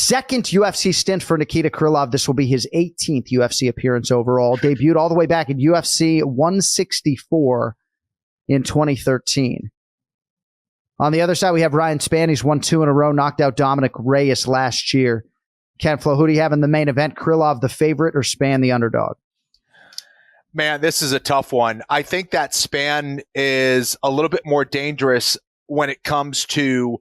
second UFC stint for Nikita Krylov. This will be his 18th UFC appearance overall. Debuted all the way back in UFC 164 in 2013. On the other side, we have Ryan Spann. He's won 2 in a row, knocked out Dominic Reyes last year. Ken-Flo, who do you have in the main event? Krylov the favorite or Spann the underdog? Man, this is a tough one. I think that Spann is a little bit more dangerous when it comes to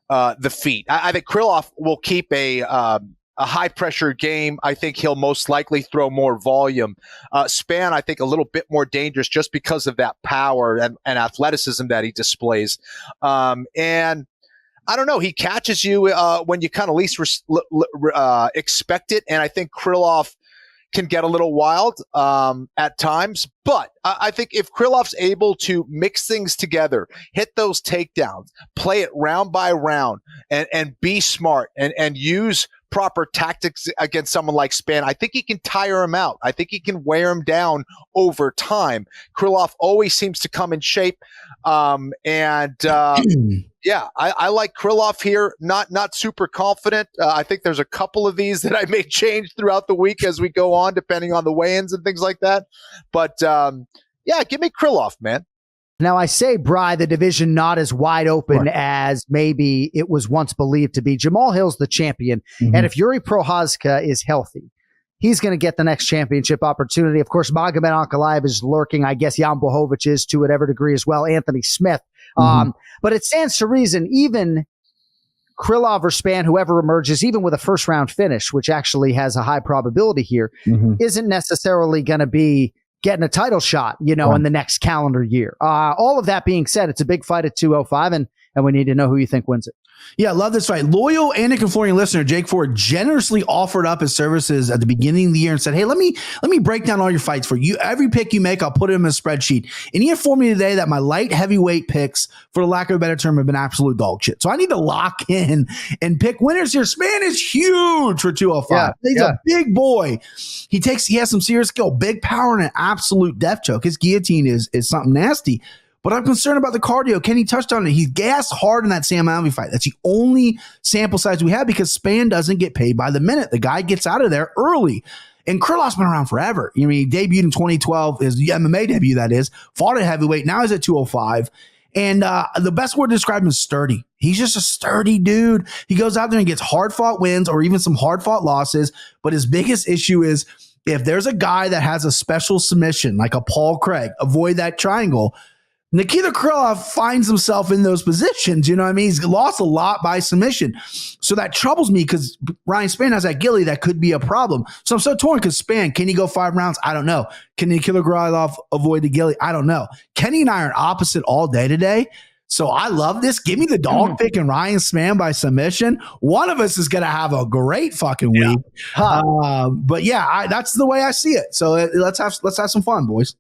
the feet. I think Krylov will keep a high-pressure game. I think he'll most likely throw more volume. Spann, I think, a little bit more dangerous just because of that power and athleticism that he displays. And I don't know. He catches you when you kind of least expect it, and I think Krylov can get a little wild at times. But I think if Krylov's able to mix things together, hit those takedowns, play it round by round, and be smart and use proper tactics against someone like Spann, I think he can tire him out. I think he can wear him down over time. Krylov always seems to come in shape. Yeah, I like Krylov here. Not super confident. I think there's a couple of these that I may change throughout the week as we go on, depending on the weigh-ins and things like that. But yeah, give me Krylov, man. Now, I say, Bri, the division not as wide open as maybe it was once believed to be. Jamal Hill's the champion. And if Yuri Prochazka is healthy, he's going to get the next championship opportunity. Of course, Magomed Ankalaev is lurking. I guess Jan Blachowicz is to whatever degree as well. Anthony Smith. But it stands to reason, even Krylov or Spann, whoever emerges, even with a first-round finish, which actually has a high probability here, isn't necessarily going to be getting a title shot, in the next calendar year. All of that being said, it's a big fight at 205, and we need to know who you think wins it. Yeah, I love this fight. Loyal Anik and Florian listener Jake Ford generously offered up his services at the beginning of the year and said, hey, let me break down all your fights for you. Every pick you make, I'll put it in a spreadsheet. And he informed me today that my light heavyweight picks, for the lack of a better term, have been absolute dog shit. So I need to lock in and pick winners here. Spann is huge for 205. He's a big boy. He has some serious skill, big power, and an absolute death choke. His guillotine is something nasty. But I'm concerned about the cardio. Kenny touched on it. He's gassed hard in that Sam Alvey fight. That's the only sample size we have because Spann doesn't get paid by the minute. The guy gets out of there early. And Krylov's been around forever. He debuted in 2012, his MMA debut, that is. Fought at heavyweight. Now he's at 205. And the best word to describe him is sturdy. He's just a sturdy dude. He goes out there and gets hard-fought wins or even some hard-fought losses. But his biggest issue is if there's a guy that has a special submission, like a Paul Craig, avoid that triangle. Nikita Krylov finds himself in those positions. You know what I mean? He's lost a lot by submission. So that troubles me because Ryan Spann has that gilly that could be a problem. So I'm so torn because Spann, can he go 5 rounds? I don't know. Can Nikita Krylov avoid the gilly? I don't know. Kenny and I are opposite all day today. So I love this. Give me the dog pick and Ryan Spann by submission. One of us is going to have a great fucking week. But yeah, that's the way I see it. So let's have some fun, boys.